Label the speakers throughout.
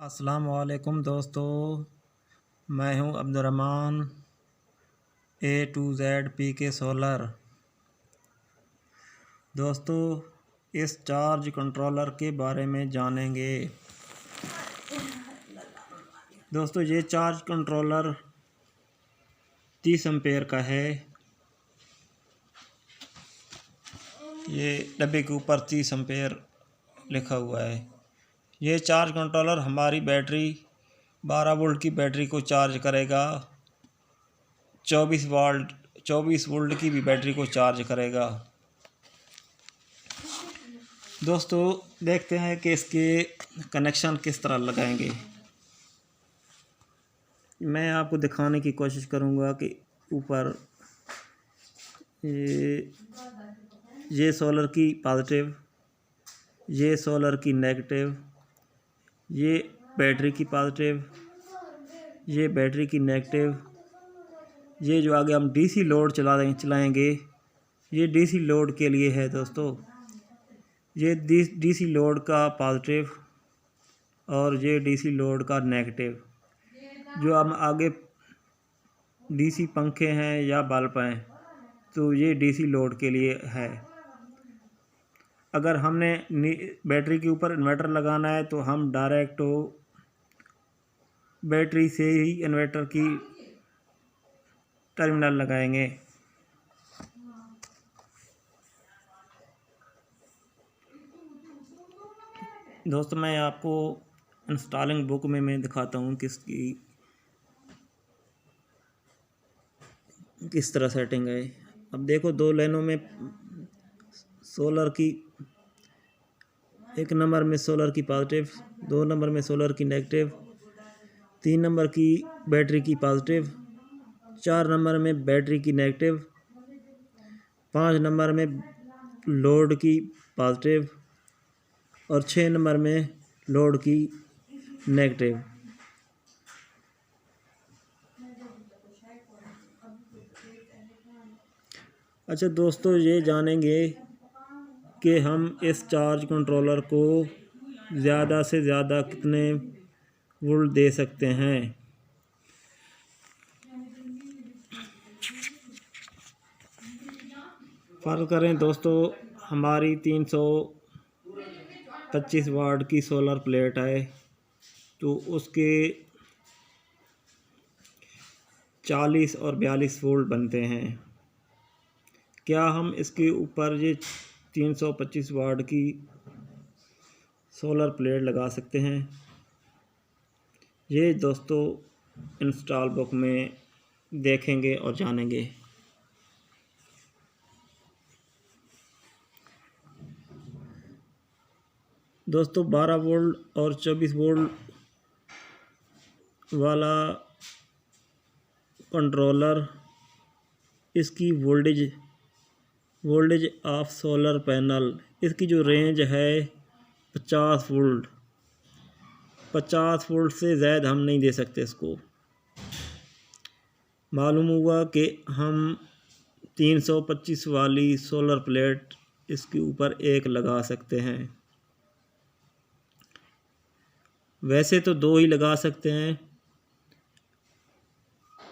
Speaker 1: अस्सलाम वालेकुम दोस्तों, मैं हूं Abdurrahman A to Z PK solar. दोस्तों, इस चार्ज कंट्रोलर के बारे में जानेंगे। दोस्तों, ये चार्ज कंट्रोलर 30 एम्पेयर का है। ये डब्बे के ऊपर 30 एम्पेयर लिखा हुआ है। ये चार्ज कंट्रोलर हमारी बैटरी 12 वोल्ट की बैटरी को चार्ज करेगा। 24 वोल्ट की भी बैटरी को चार्ज करेगा। दोस्तों, देखते हैं कि इसके कनेक्शन किस तरह लगाएंगे। मैं आपको दिखाने की कोशिश करूंगा कि ऊपर ये सोलर की पॉजिटिव, ये सोलर की नेगेटिव, ये बैटरी की पॉजिटिव, ये बैटरी की नेगेटिव, ये जो आगे हम डीसी लोड चलाएंगे, ये डीसी लोड के लिए है। दोस्तों, ये डीसी लोड का पॉजिटिव और ये डीसी लोड का नेगेटिव। जो हम आगे डीसी पंखे हैं या बल्ब हैं, तो ये डीसी लोड के लिए है। अगर हमने बैटरी के ऊपर इन्वर्टर लगाना है तो हम डायरेक्ट बैटरी से ही इन्वर्टर की टर्मिनल लगाएंगे। दोस्तों, मैं आपको इंस्टॉलिंग बुक में मैं दिखाता हूँ किस तरह सेटिंग है। अब देखो, 2 लाइनों में सोलर की, 1 नंबर में सोलर की पॉजिटिव, 2 नंबर में सोलर की नेगेटिव, 3 नंबर की बैटरी की पॉजिटिव, 4 नंबर में बैटरी की नेगेटिव, 5 नंबर में लोड की पॉजिटिव और 6 नंबर में लोड की नेगेटिव। अच्छा दोस्तों, ये जानेंगे कि हम इस चार्ज कंट्रोलर को ज़्यादा से ज़्यादा कितने वोल्ट दे सकते हैं। फर्ज करें दोस्तों, हमारी 325 वाट की सोलर प्लेट है, तो उसके 40 और 42 वोल्ट बनते हैं। क्या हम इसके ऊपर ये 325 वाट की सोलर प्लेट लगा सकते हैं? ये दोस्तों इंस्टॉल बुक में देखेंगे और जानेंगे। दोस्तों, 12 वोल्ट और 24 वोल्ट वाला कंट्रोलर, इसकी वोल्टेज ऑफ सोलर पैनल, इसकी जो रेंज है 50 वोल्ट। 50 वोल्ट से ज़्यादा हम नहीं दे सकते इसको। मालूम हुआ कि हम 325 वाली सोलर प्लेट इसके ऊपर एक लगा सकते हैं। वैसे तो 2 ही लगा सकते हैं,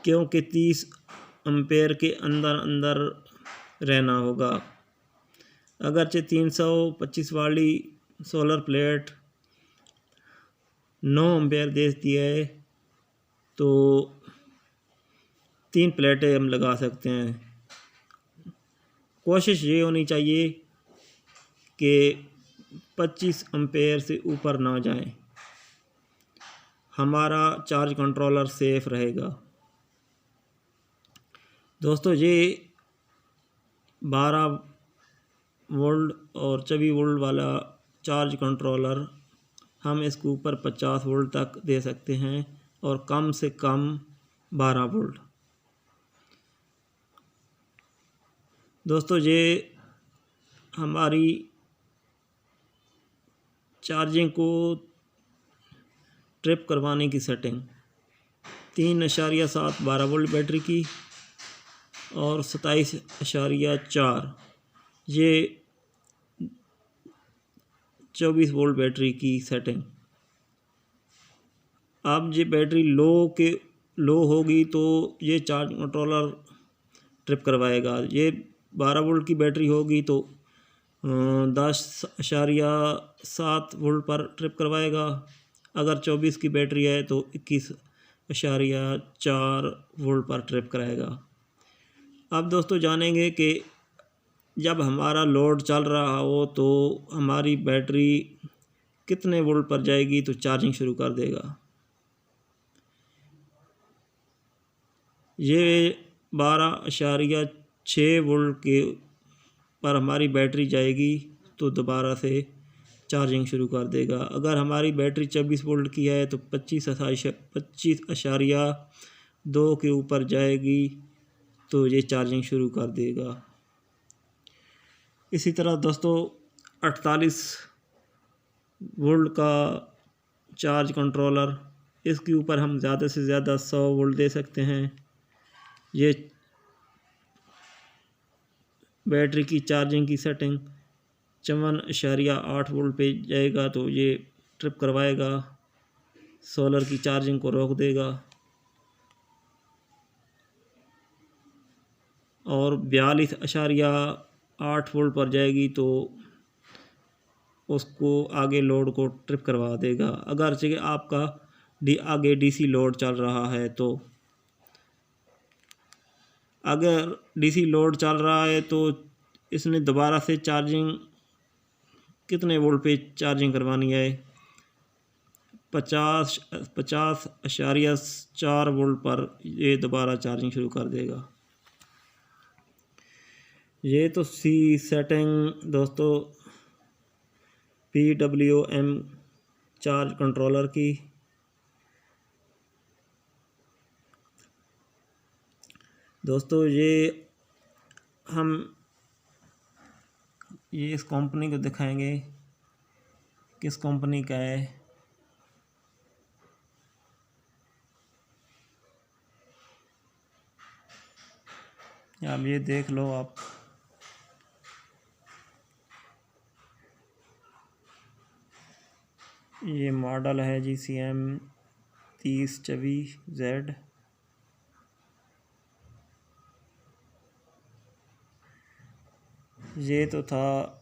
Speaker 1: क्योंकि 30 एम्पेयर के अंदर रहना होगा। अगरचे 325 वाली सोलर प्लेट 9 एम्पेयर देती है, तो 3 प्लेटें हम लगा सकते हैं। कोशिश ये होनी चाहिए कि 25 एम्पेयर से ऊपर ना जाएं, हमारा चार्ज कंट्रोलर सेफ रहेगा। दोस्तों, ये 12 वोल्ट और 24 वोल्ट वाला चार्ज कंट्रोलर, हम इसके ऊपर 50 वोल्ट तक दे सकते हैं और कम से कम 12 वोल्ट। दोस्तों, ये हमारी चार्जिंग को ट्रिप करवाने की सेटिंग 3.7 12 वोल्ट बैटरी की और 27.4 ये 24 वोल्ट बैटरी की सेटिंग। अब ये बैटरी लो होगी तो ये चार्ज कंट्रोलर ट्रिप करवाएगा। ये 12 वोल्ट की बैटरी होगी तो 10.7 वोल्ट पर ट्रिप करवाएगा। अगर 24 की बैटरी है तो 21.4 वोल्ट पर ट्रिप कराएगा। अब दोस्तों जानेंगे कि जब हमारा लोड चल रहा हो तो हमारी बैटरी कितने वोल्ट पर जाएगी तो चार्जिंग शुरू कर देगा। ये 12.6 वोल्ट के पर हमारी बैटरी जाएगी तो दोबारा से चार्जिंग शुरू कर देगा। अगर हमारी बैटरी 24 वोल्ट की है तो 25.2 के ऊपर जाएगी तो ये चार्जिंग शुरू कर देगा। इसी तरह दोस्तों 48 वोल्ट का चार्ज कंट्रोलर, इसके ऊपर हम ज़्यादा से ज़्यादा 100 वोल्ट दे सकते हैं। ये बैटरी की चार्जिंग की सेटिंग 54.8 वोल्ट पे जाएगा तो ये ट्रिप करवाएगा, सोलर की चार्जिंग को रोक देगा। और 42.8 वोल्ट पर जाएगी तो उसको आगे लोड को ट्रिप करवा देगा। अगर चाहिए आपका आगे डीसी लोड चल रहा है तो अगर डीसी लोड चल रहा है तो इसने दोबारा से चार्जिंग कितने वोल्ट पे चार्जिंग करवानी है, 50.4 वोल्ट पर ये दोबारा चार्जिंग शुरू कर देगा। ये तो सी सेटिंग दोस्तों PWM चार्ज कंट्रोलर की। दोस्तों हम इस कंपनी को दिखाएंगे किस कंपनी का है। अब ये देख लो आप, ये मॉडल है GCM 3024Z। ये तो था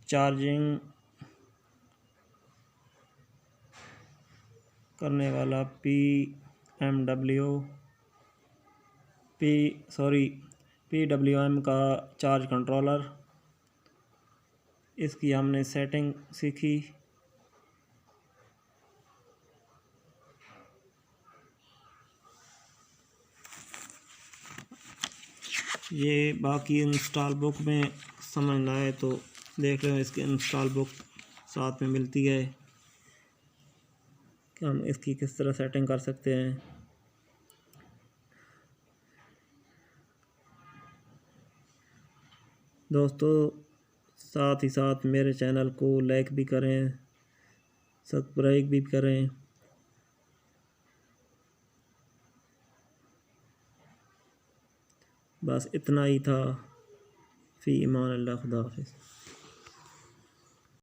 Speaker 1: चार्जिंग करने वाला PWM का चार्ज कंट्रोलर। इसकी हमने सेटिंग सीखी। ये बाकी इंस्टॉल बुक में समझना है तो देख रहे हो, इसकी इंस्टॉल बुक साथ में मिलती है कि हम इसकी किस तरह सेटिंग कर सकते हैं। दोस्तों साथ ही साथ मेरे चैनल को लाइक भी करें, सब्सक्राइब भी करें। बस इतना ही था। फ़ी अमान अल्लाह, खुदा हाफ़िज़।